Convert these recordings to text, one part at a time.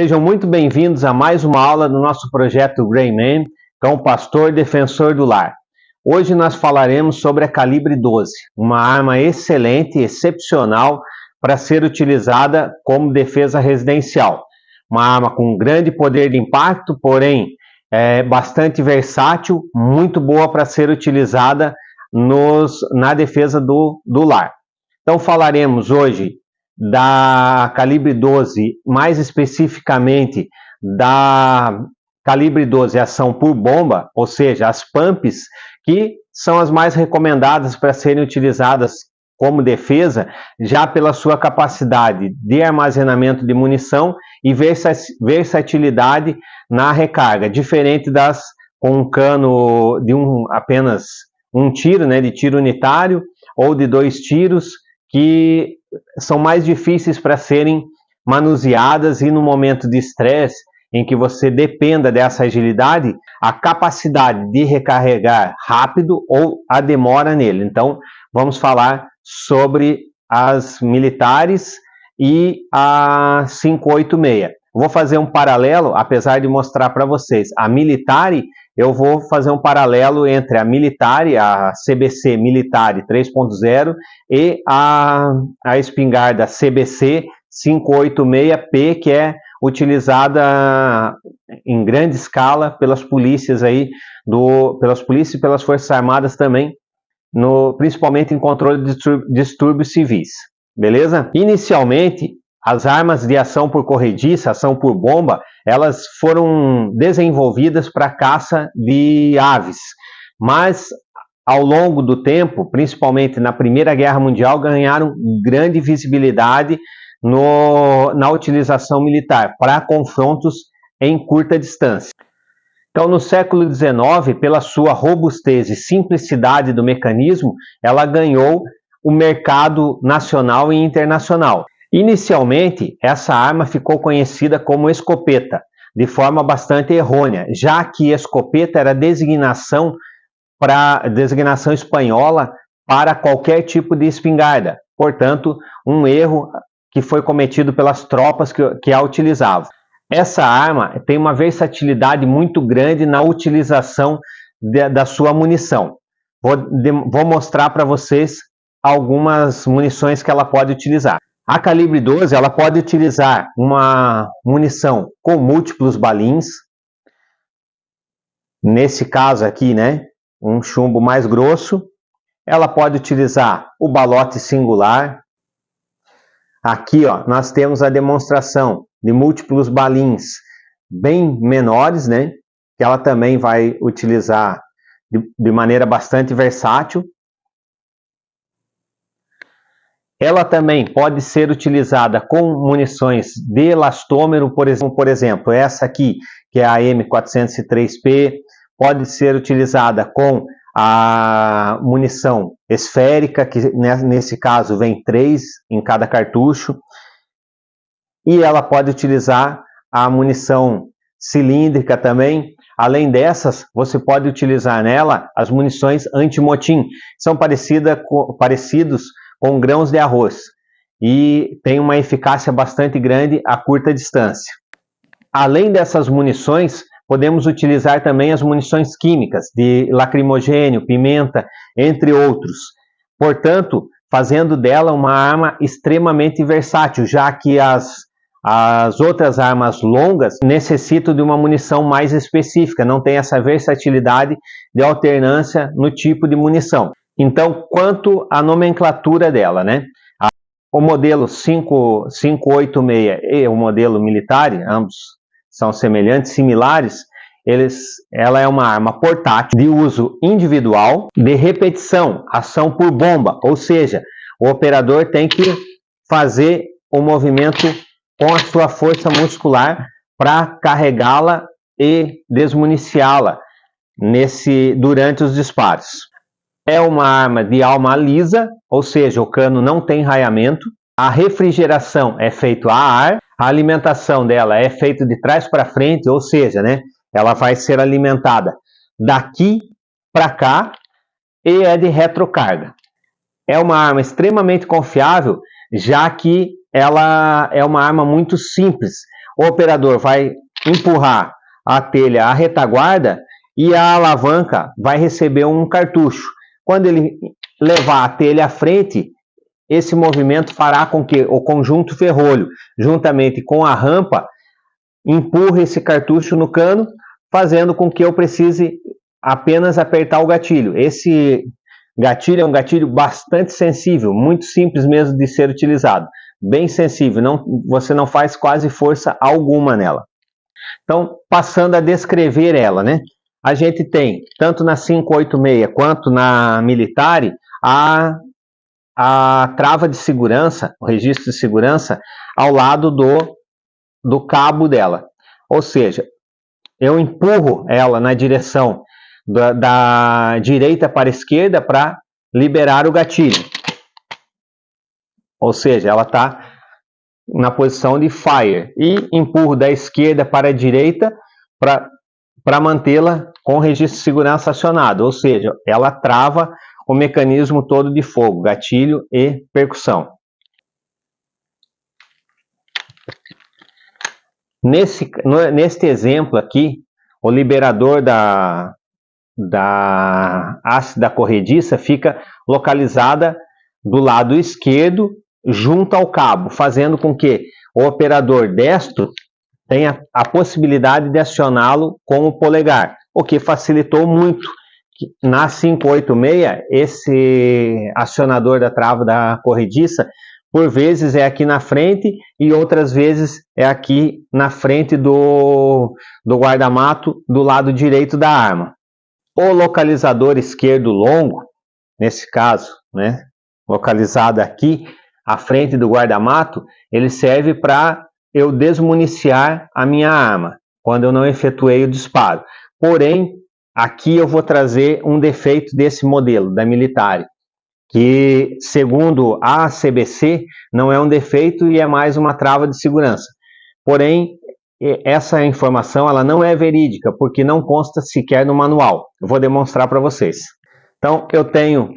Sejam muito bem-vindos a mais uma aula do nosso projeto Gray Man, com o pastor defensor do lar. Hoje nós falaremos sobre a calibre 12, uma arma excelente e excepcional para ser utilizada como defesa residencial. Uma arma com grande poder de impacto, porém bastante versátil, muito boa para ser utilizada na defesa do lar. Então falaremos hoje da calibre 12, mais especificamente da calibre 12 ação por bomba, ou seja, as pumps, que são as mais recomendadas para serem utilizadas como defesa, já pela sua capacidade de armazenamento de munição e versatilidade na recarga, diferente das com um cano de apenas um tiro, de tiro unitário, ou de 2 tiros, que são mais difíceis para serem manuseadas, e no momento de estresse, em que você dependa dessa agilidade, a capacidade de recarregar rápido ou a demora nele. Então, vamos falar sobre as militares e a 586. Vou fazer um paralelo, apesar de mostrar para vocês a Militare. Eu vou fazer um paralelo entre a Militare, a CBC Militare 3.0 e a espingarda CBC 586P, que é utilizada em grande escala pelas polícias aí, pelas polícias e pelas Forças Armadas também, principalmente em controle de distúrbios civis, beleza? Inicialmente, as armas de ação por corrediça, ação por bomba, elas foram desenvolvidas para caça de aves, mas ao longo do tempo, principalmente na Primeira Guerra Mundial, ganharam grande visibilidade na utilização militar para confrontos em curta distância. Então, no século XIX, pela sua robustez e simplicidade do mecanismo, ela ganhou o mercado nacional e internacional. Inicialmente, essa arma ficou conhecida como escopeta, de forma bastante errônea, já que escopeta era designação espanhola para qualquer tipo de espingarda. Portanto, um erro que foi cometido pelas tropas que a utilizavam. Essa arma tem uma versatilidade muito grande na utilização da sua munição. Vou mostrar para vocês algumas munições que ela pode utilizar. A calibre 12, ela pode utilizar uma munição com múltiplos balins. Nesse caso aqui, um chumbo mais grosso. Ela pode utilizar o balote singular. Aqui, nós temos a demonstração de múltiplos balins bem menores, que ela também vai utilizar de maneira bastante versátil. Ela também pode ser utilizada com munições de elastômero, por exemplo, essa aqui, que é a M403P, pode ser utilizada com a munição esférica, que nesse caso vem 3 em cada cartucho, e ela pode utilizar a munição cilíndrica também. Além dessas, você pode utilizar nela as munições antimotim, são parecidos com grãos de arroz e tem uma eficácia bastante grande a curta distância. Além dessas munições, podemos utilizar também as munições químicas de lacrimogênio, pimenta, entre outros. Portanto, fazendo dela uma arma extremamente versátil, já que as outras armas longas necessitam de uma munição mais específica, não tem essa versatilidade de alternância no tipo de munição. Então, quanto à nomenclatura dela, o modelo 586 e o modelo militar, ambos são semelhantes, similares. Ela é uma arma portátil de uso individual, de repetição, ação por bomba, ou seja, o operador tem que fazer o movimento com a sua força muscular para carregá-la e desmuniciá-la durante os disparos. É uma arma de alma lisa, ou seja, o cano não tem raiamento. A refrigeração é feita a ar. A alimentação dela é feita de trás para frente, ou seja, ela vai ser alimentada daqui para cá e é de retrocarga. É uma arma extremamente confiável, já que ela é uma arma muito simples. o operador vai empurrar a telha à retaguarda e a alavanca vai receber um cartucho. Quando ele levar a telha à frente, esse movimento fará com que o conjunto ferrolho, juntamente com a rampa, empurre esse cartucho no cano, fazendo com que eu precise apenas apertar o gatilho. Esse gatilho é um gatilho bastante sensível, muito simples mesmo de ser utilizado, bem sensível, você não faz quase força alguma nela. Então, passando a descrever ela, né? A gente tem, tanto na 586 quanto na militar, a trava de segurança, o registro de segurança, ao lado do cabo dela. Ou seja, eu empurro ela na direção da direita para a esquerda para liberar o gatilho. Ou seja, ela está na posição de fire. E empurro da esquerda para a direita para mantê-la com o registro de segurança acionado. Ou seja, ela trava o mecanismo todo de fogo, gatilho e percussão. Neste exemplo aqui, o liberador da haste da corrediça fica localizada do lado esquerdo, junto ao cabo, fazendo com que o operador destro tenha a possibilidade de acioná-lo com o polegar, o que facilitou muito. Na 586, esse acionador da trava da corrediça, por vezes é aqui na frente e outras vezes é aqui na frente do guarda-mato, do lado direito da arma. O localizador esquerdo longo, nesse caso, né, localizado aqui à frente do guarda-mato, ele serve para eu desmuniciar a minha arma, quando eu não efetuei o disparo. Porém, aqui eu vou trazer um defeito desse modelo, da militar, que, segundo a CBC, não é um defeito e é mais uma trava de segurança. Porém, essa informação ela não é verídica, porque não consta sequer no manual. Eu vou demonstrar para vocês. Então, eu tenho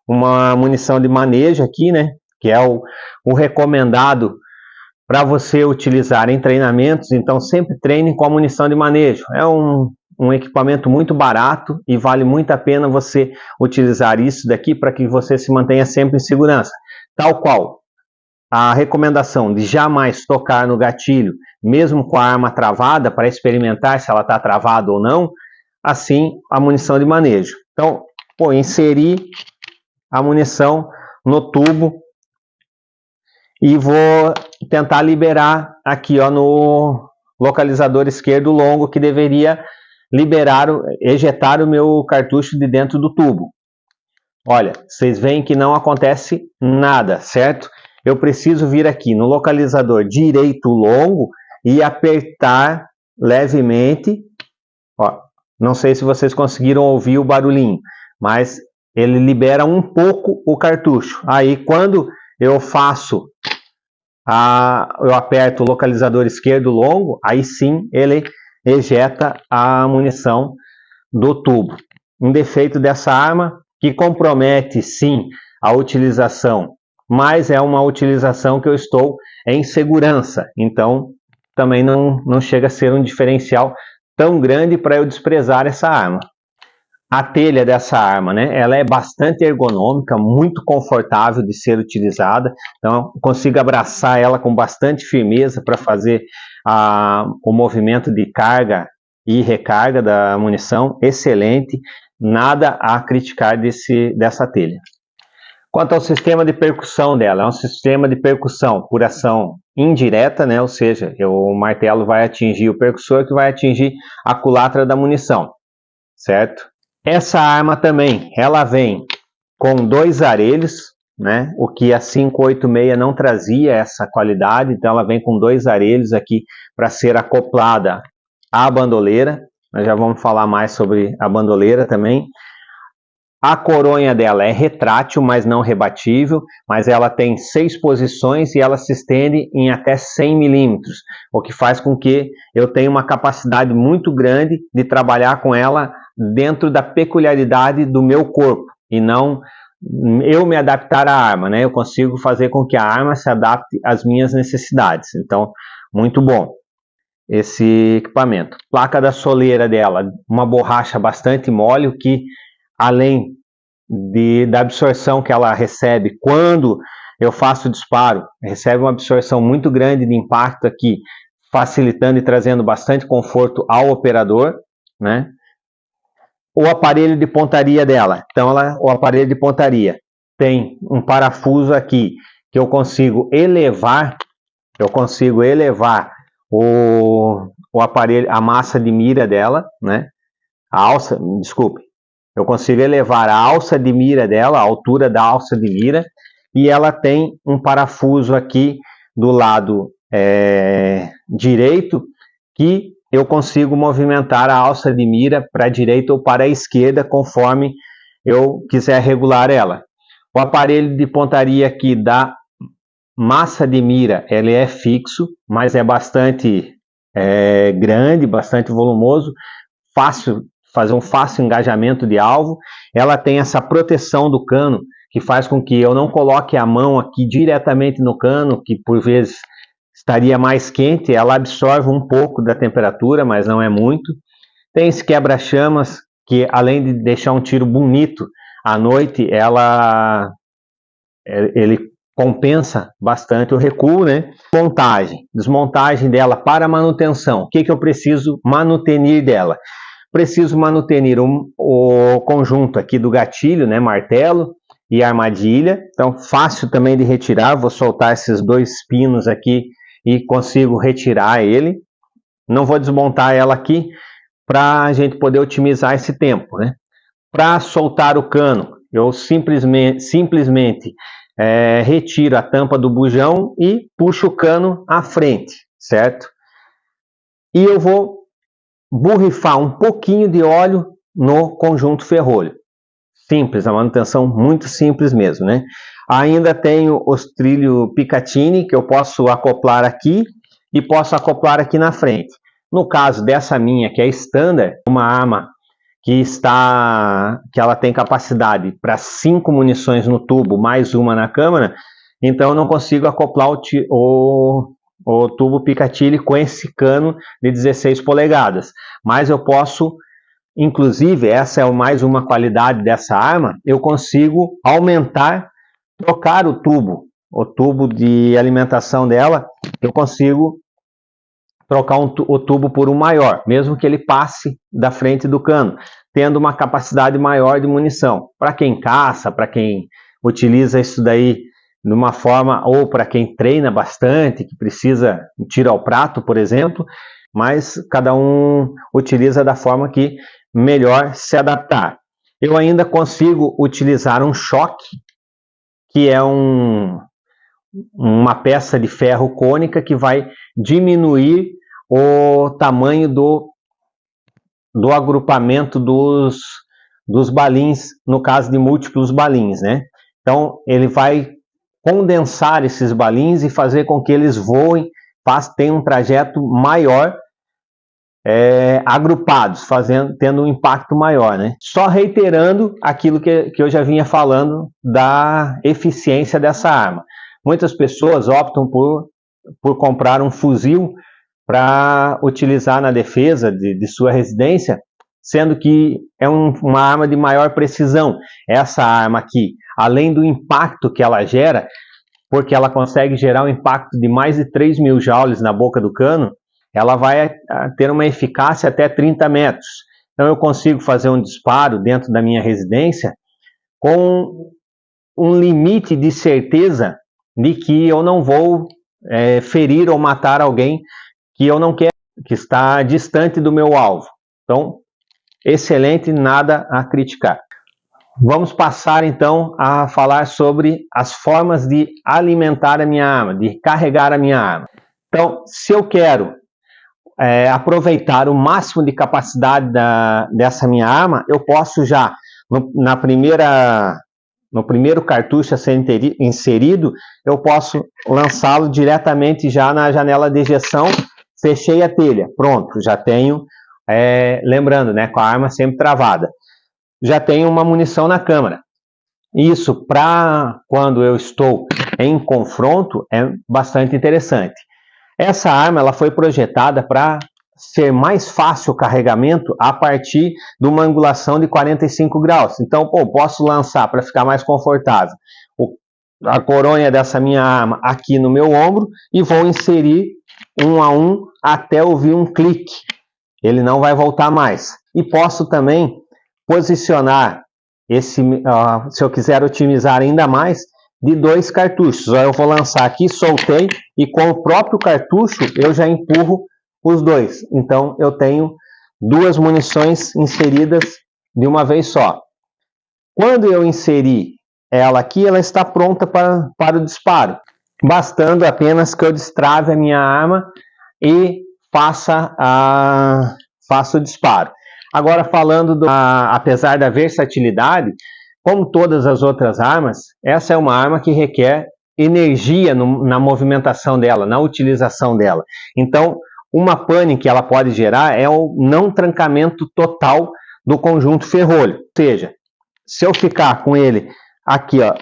uma munição de manejo aqui, né, que é o recomendado para você utilizar em treinamentos. Então, sempre treine com a munição de manejo. É um equipamento muito barato e vale muito a pena você utilizar isso daqui para que você se mantenha sempre em segurança. Tal qual a recomendação de jamais tocar no gatilho, mesmo com a arma travada, para experimentar se ela está travada ou não, assim a munição de manejo. Então, inserir a munição no tubo e vou tentar liberar aqui, ó, no localizador esquerdo longo, que deveria ejetar o meu cartucho de dentro do tubo. Olha, vocês veem que não acontece nada, certo? Eu preciso vir aqui no localizador direito longo e apertar levemente. Ó, não sei se vocês conseguiram ouvir o barulhinho, mas ele libera um pouco o cartucho. Aí, quando eu aperto o localizador esquerdo longo, aí sim ele ejeta a munição do tubo. Um defeito dessa arma que compromete sim a utilização, mas é uma utilização que eu estou em segurança, então também não chega a ser um diferencial tão grande para eu desprezar essa arma. A telha dessa arma, né, ela é bastante ergonômica, muito confortável de ser utilizada, então eu consigo abraçar ela com bastante firmeza para fazer o movimento de carga e recarga da munição, excelente, nada a criticar dessa telha. Quanto ao sistema de percussão dela, é um sistema de percussão por ação indireta, né, ou seja, o martelo vai atingir o percussor, que vai atingir a culatra da munição, certo? Essa arma também, ela vem com 2 arelhos, né? O que a 586 não trazia essa qualidade, então ela vem com 2 arelhos aqui para ser acoplada à bandoleira. Nós já vamos falar mais sobre a bandoleira também. A coronha dela é retrátil, mas não rebatível, mas ela tem 6 posições e ela se estende em até 100 milímetros, o que faz com que eu tenha uma capacidade muito grande de trabalhar com ela dentro da peculiaridade do meu corpo, e não eu me adaptar à arma, né? Eu consigo fazer com que a arma se adapte às minhas necessidades. Então, muito bom esse equipamento. Placa da soleira dela, uma borracha bastante mole, o que além da absorção que ela recebe quando eu faço o disparo, recebe uma absorção muito grande de impacto aqui, facilitando e trazendo bastante conforto ao operador, né? O aparelho de pontaria dela, então o aparelho de pontaria tem um parafuso aqui que eu consigo elevar o aparelho, a massa de mira dela, né? A alça, desculpe, eu consigo elevar a alça de mira dela, a altura da alça de mira, e ela tem um parafuso aqui do lado direito que eu consigo movimentar a alça de mira para a direita ou para a esquerda, conforme eu quiser regular ela. O aparelho de pontaria aqui da massa de mira, ele é fixo, mas é bastante grande, bastante volumoso, fácil, fazer um fácil engajamento de alvo. Ela tem essa proteção do cano, que faz com que eu não coloque a mão aqui diretamente no cano, que por vezes estaria mais quente. Ela absorve um pouco da temperatura, mas não é muito. Tem esse quebra-chamas, que além de deixar um tiro bonito à noite, ele compensa bastante o recuo, né? Montagem, desmontagem dela para manutenção. O que eu preciso manutenir dela? Preciso manutenir o conjunto aqui do gatilho, né? Martelo e armadilha. Então, fácil também de retirar. Vou soltar esses dois pinos aqui e consigo retirar ele. Não vou desmontar ela aqui para a gente poder otimizar esse tempo, né? Para soltar o cano, eu simplesmente retiro a tampa do bujão e puxo o cano à frente, certo? E eu vou borrifar um pouquinho de óleo no conjunto ferrolho. Simples, a manutenção muito simples mesmo, né? Ainda tenho os trilhos Picatinny, que eu posso acoplar aqui e posso acoplar aqui na frente. No caso dessa minha, que é standard, uma arma que ela tem capacidade para 5 munições no tubo, mais uma na câmara, então eu não consigo acoplar o tubo Picatinny com esse cano de 16 polegadas. Mas eu posso, inclusive, essa é mais uma qualidade dessa arma, eu consigo trocar o tubo de alimentação dela, eu consigo trocar o tubo por um maior, mesmo que ele passe da frente do cano, tendo uma capacidade maior de munição. Para quem caça, para quem utiliza isso daí de uma forma, ou para quem treina bastante, que precisa tiro ao prato, por exemplo, mas cada um utiliza da forma que melhor se adaptar. Eu ainda consigo utilizar um choque, que é uma peça de ferro cônica que vai diminuir o tamanho do agrupamento dos balins, no caso de múltiplos balins, né? Então, ele vai condensar esses balins e fazer com que eles voem, tenham um trajeto maior, agrupados, tendo um impacto maior, né? Só reiterando aquilo que eu já vinha falando da eficiência dessa arma. Muitas pessoas optam por comprar um fuzil para utilizar na defesa de sua residência, sendo que é uma arma de maior precisão. Essa arma aqui, além do impacto que ela gera, porque ela consegue gerar um impacto de mais de 3.000 joules na boca do cano, ela vai ter uma eficácia até 30 metros. Então eu consigo fazer um disparo dentro da minha residência com um limite de certeza de que eu não vou ferir ou matar alguém que eu não quero, que está distante do meu alvo. Então, excelente, nada a criticar. Vamos passar então a falar sobre as formas de alimentar a minha arma, de carregar a minha arma. Então, se eu quero aproveitar o máximo de capacidade dessa minha arma, eu posso já, no primeiro cartucho a ser inserido, eu posso lançá-lo diretamente já na janela de ejeção. Fechei a telha, pronto, já tenho, lembrando, né, com a arma sempre travada, já tenho uma munição na câmara. Isso, para quando eu estou em confronto, é bastante interessante. Essa arma ela foi projetada para ser mais fácil o carregamento a partir de uma angulação de 45 graus. Então, posso lançar para ficar mais confortável a coronha dessa minha arma aqui no meu ombro e vou inserir um a um até ouvir um clique. Ele não vai voltar mais. E posso também posicionar esse, se eu quiser otimizar ainda mais, de 2 cartuchos. Eu vou lançar aqui, soltei, e com o próprio cartucho eu já empurro os 2. Então eu tenho 2 munições inseridas de uma vez só. Quando eu inserir ela aqui, ela está pronta para o disparo, bastando apenas que eu destrave a minha arma e faça o disparo. Agora, falando apesar da versatilidade, como todas as outras armas, essa é uma arma que requer energia na movimentação dela, na utilização dela. Então, uma pane que ela pode gerar é o não trancamento total do conjunto ferrolho. Ou seja, se eu ficar com ele aqui, ó,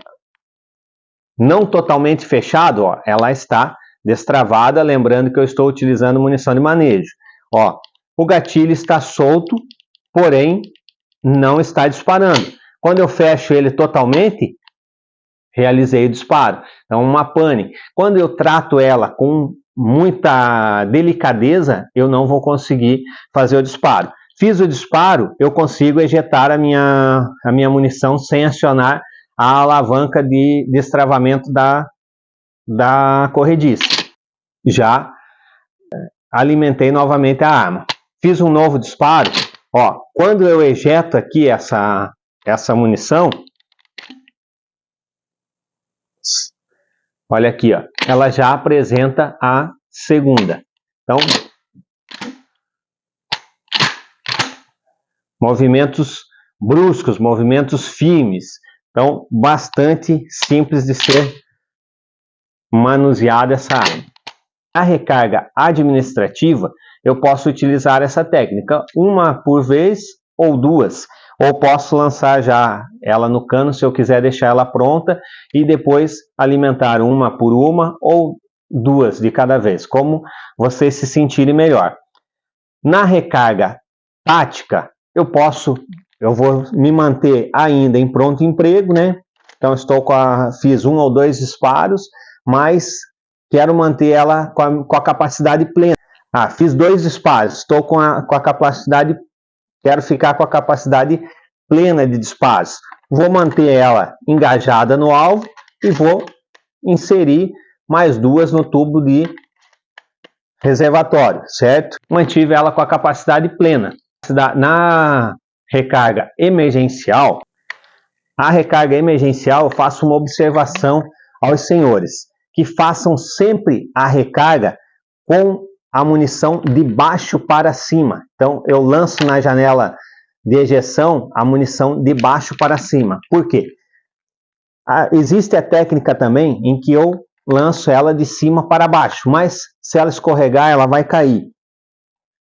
não totalmente fechado, ó, ela está destravada, lembrando que eu estou utilizando munição de manejo. Ó, o gatilho está solto, porém não está disparando. Quando eu fecho ele totalmente, realizei o disparo. Então, uma pane. Quando eu trato ela com muita delicadeza, eu não vou conseguir fazer o disparo. Fiz o disparo, eu consigo ejetar a minha munição sem acionar a alavanca de destravamento da corrediça. Já alimentei novamente a arma. Fiz um novo disparo. Ó, quando eu ejeto aqui essa munição, olha aqui, ó, ela já apresenta a segunda. Então, movimentos bruscos, movimentos firmes. Então, bastante simples de ser manuseada essa arma. A recarga administrativa, eu posso utilizar essa técnica, uma por vez ou 2. Ou posso lançar já ela no cano, se eu quiser deixar ela pronta, e depois alimentar uma por uma ou 2 de cada vez, como vocês se sentirem melhor. Na recarga tática, eu vou me manter ainda em pronto emprego, né? Então fiz 1 ou 2 disparos, mas quero manter ela com a capacidade plena. Fiz 2 disparos, estou com a capacidade, quero ficar com a capacidade plena de disparos. Vou manter ela engajada no alvo e vou inserir mais 2 no tubo de reservatório, certo? Mantive ela com a capacidade plena. Na recarga emergencial, eu faço uma observação aos senhores, que façam sempre a recarga com a munição de baixo para cima. Então, eu lanço na janela de ejeção a munição de baixo para cima. Por quê? Existe a técnica também em que eu lanço ela de cima para baixo, mas se ela escorregar, ela vai cair.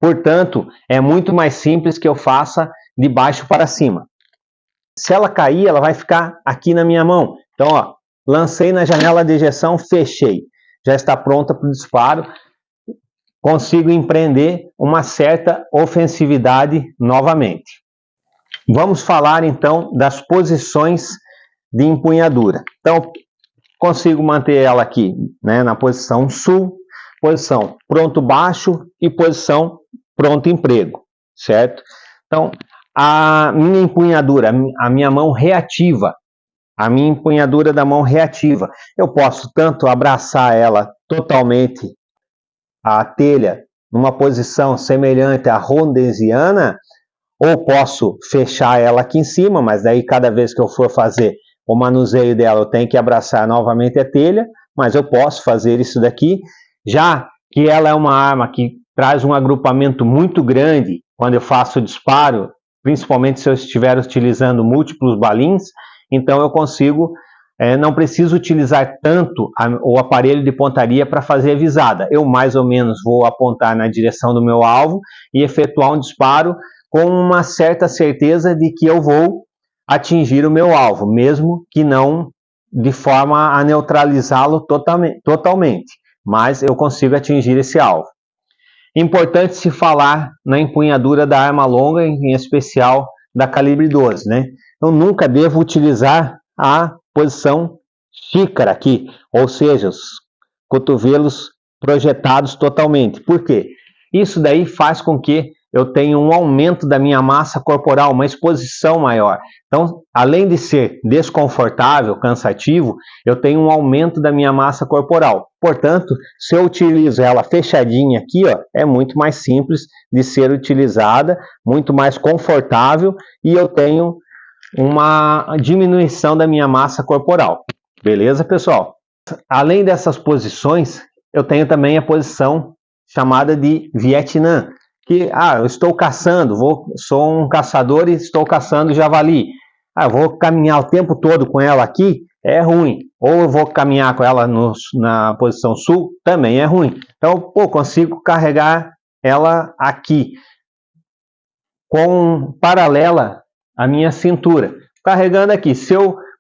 Portanto, é muito mais simples que eu faça de baixo para cima. Se ela cair, ela vai ficar aqui na minha mão. Então, ó, lancei na janela de ejeção, fechei. Já está pronta para o disparo. Consigo empreender uma certa ofensividade novamente. Vamos falar então das posições de empunhadura. Então, consigo manter ela aqui, né, na posição sul, posição pronto baixo e posição pronto emprego, certo? Então, a minha empunhadura, a minha mão reativa, a minha empunhadura da mão reativa, eu posso tanto abraçar ela totalmente, a telha, numa posição semelhante à rondeziana, ou posso fechar ela aqui em cima, mas daí cada vez que eu for fazer o manuseio dela, eu tenho que abraçar novamente a telha, mas eu posso fazer isso daqui, já que ela é uma arma que traz um agrupamento muito grande quando eu faço o disparo, principalmente se eu estiver utilizando múltiplos balins, então eu consigo, não preciso utilizar tanto o aparelho de pontaria para fazer a visada. Eu mais ou menos vou apontar na direção do meu alvo e efetuar um disparo com uma certa certeza de que eu vou atingir o meu alvo, mesmo que não de forma a neutralizá-lo totalmente. mas eu consigo atingir esse alvo. Importante se falar na empunhadura da arma longa, em especial da calibre 12, né? Eu nunca devo utilizar a posição xícara aqui, ou seja, os cotovelos projetados totalmente. Por quê? Isso daí faz com que eu tenha um aumento da minha massa corporal, uma exposição maior. Então, além de ser desconfortável, cansativo, eu tenho um aumento da minha massa corporal. Portanto, se eu utilizo ela fechadinha aqui, ó, é muito mais simples de ser utilizada, muito mais confortável e eu tenho uma diminuição da minha massa corporal. Beleza, pessoal? Além dessas posições, eu tenho também a posição chamada de Vietnã, que, eu estou caçando, sou um caçador e estou caçando javali. Vou caminhar o tempo todo com ela aqui, é ruim. Ou eu vou caminhar com ela na posição sul, também é ruim. Então, consigo carregar ela aqui, paralela à minha cintura. Carregando aqui,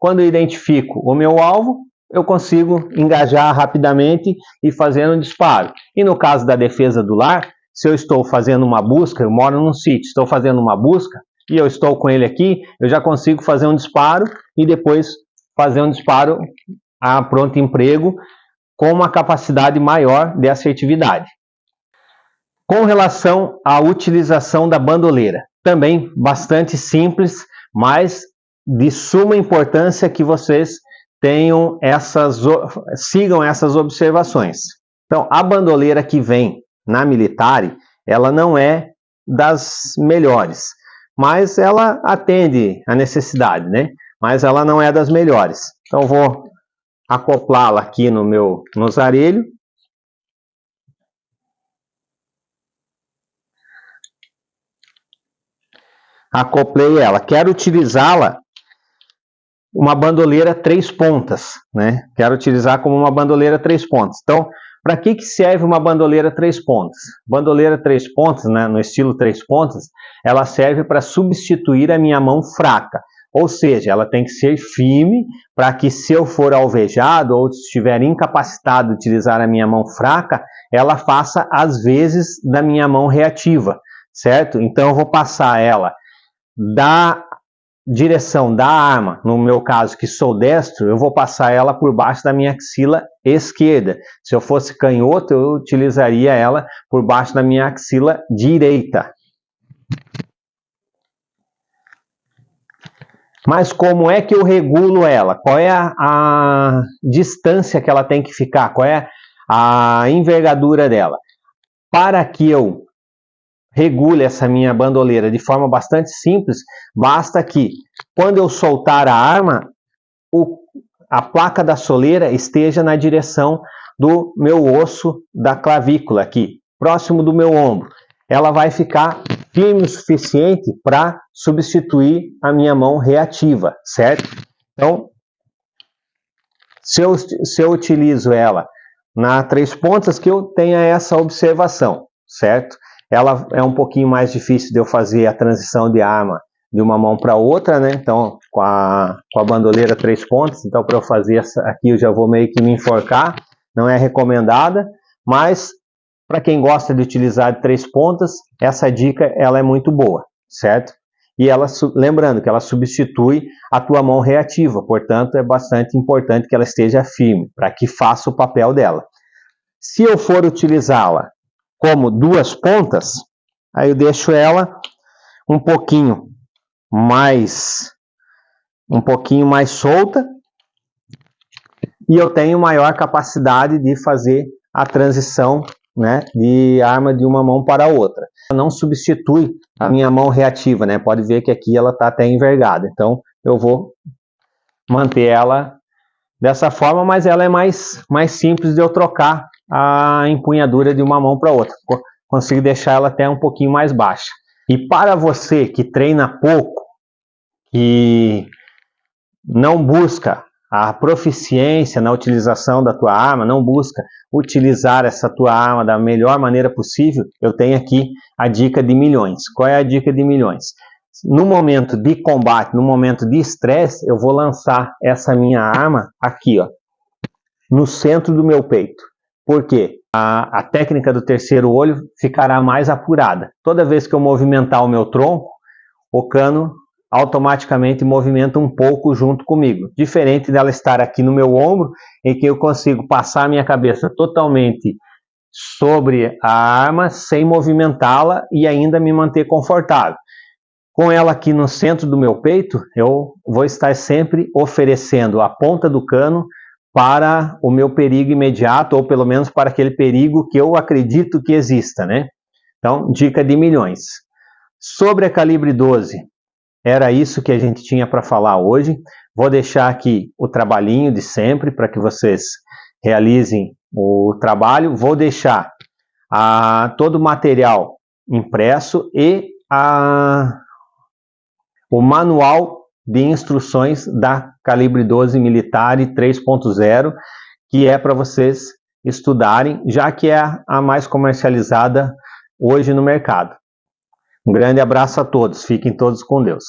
quando eu identifico o meu alvo, eu consigo engajar rapidamente e fazer um disparo. E no caso da defesa do lar, se eu estou fazendo uma busca, eu moro num sítio, estou fazendo uma busca e eu estou com ele aqui, eu já consigo fazer um disparo e depois fazer um disparo a pronto emprego com uma capacidade maior de assertividade. Com relação à utilização da bandoleira, também bastante simples, mas de suma importância que vocês sigam essas observações. Então, a bandoleira que vem na Militare, ela não é das melhores, mas ela atende a necessidade, né? Mas ela não é das melhores. Então, vou acoplá-la aqui no meu nosarelho. Acoplei ela. Quero utilizá-la uma bandoleira 3 pontas, né? Quero utilizar como uma bandoleira 3 pontas. Então, para que serve uma bandoleira 3 pontas? Bandoleira 3 pontas, né, no estilo 3 pontas, ela serve para substituir a minha mão fraca. Ou seja, ela tem que ser firme para que, se eu for alvejado ou estiver incapacitado de utilizar a minha mão fraca, ela faça as vezes da minha mão reativa, certo? Então, eu vou passar ela da direção da arma, no meu caso que sou destro, eu vou passar ela por baixo da minha axila esquerda. Se eu fosse canhoto, eu utilizaria ela por baixo da minha axila direita. Mas como é que eu regulo ela? Qual é a distância que ela tem que ficar? Qual é a envergadura dela? Para que eu regule essa minha bandoleira de forma bastante simples, basta que, quando eu soltar a arma, a placa da soleira esteja na direção do meu osso da clavícula aqui, próximo do meu ombro. Ela vai ficar firme o suficiente para substituir a minha mão reativa, certo? Então, se eu utilizo ela na 3 pontas, que eu tenha essa observação, certo? Ela é um pouquinho mais difícil de eu fazer a transição de arma de uma mão para outra, né? Então, com a bandoleira 3 pontas, então para eu fazer essa aqui eu já vou meio que me enforcar, não é recomendada, mas para quem gosta de utilizar de 3 pontas, essa dica ela é muito boa, certo? E ela, lembrando que ela substitui a tua mão reativa, portanto é bastante importante que ela esteja firme, para que faça o papel dela. Se eu for utilizá-la como 2 pontas, aí eu deixo ela um pouquinho mais solta e eu tenho maior capacidade de fazer a transição, né, de arma de uma mão para a outra. Ela não substitui a minha mão reativa, né? Pode ver que aqui ela está até envergada. Então eu vou manter ela dessa forma, mas ela é mais simples de eu trocar a empunhadura de uma mão para outra. Consigo deixar ela até um pouquinho mais baixa. E para você que treina pouco e não busca a proficiência na utilização da tua arma, não busca utilizar essa tua arma da melhor maneira possível, eu tenho aqui a dica de milhões. Qual é a dica de milhões? No momento de combate, no momento de estresse, eu vou lançar essa minha arma aqui, ó, no centro do meu peito. Por quê? A técnica do terceiro olho ficará mais apurada. Toda vez que eu movimentar o meu tronco, o cano automaticamente movimenta um pouco junto comigo. Diferente dela estar aqui no meu ombro, em que eu consigo passar a minha cabeça totalmente sobre a arma, sem movimentá-la e ainda me manter confortável. Com ela aqui no centro do meu peito, eu vou estar sempre oferecendo a ponta do cano para o meu perigo imediato, ou pelo menos para aquele perigo que eu acredito que exista, né? Então, dica de milhões. Sobre a calibre 12, era isso que a gente tinha para falar hoje. Vou deixar aqui o trabalhinho de sempre para que vocês realizem o trabalho. Vou deixar todo o material impresso e o manual de instruções da calibre 12 Militar 3.0, que é para vocês estudarem, já que é a mais comercializada hoje no mercado. Um grande abraço a todos, fiquem todos com Deus.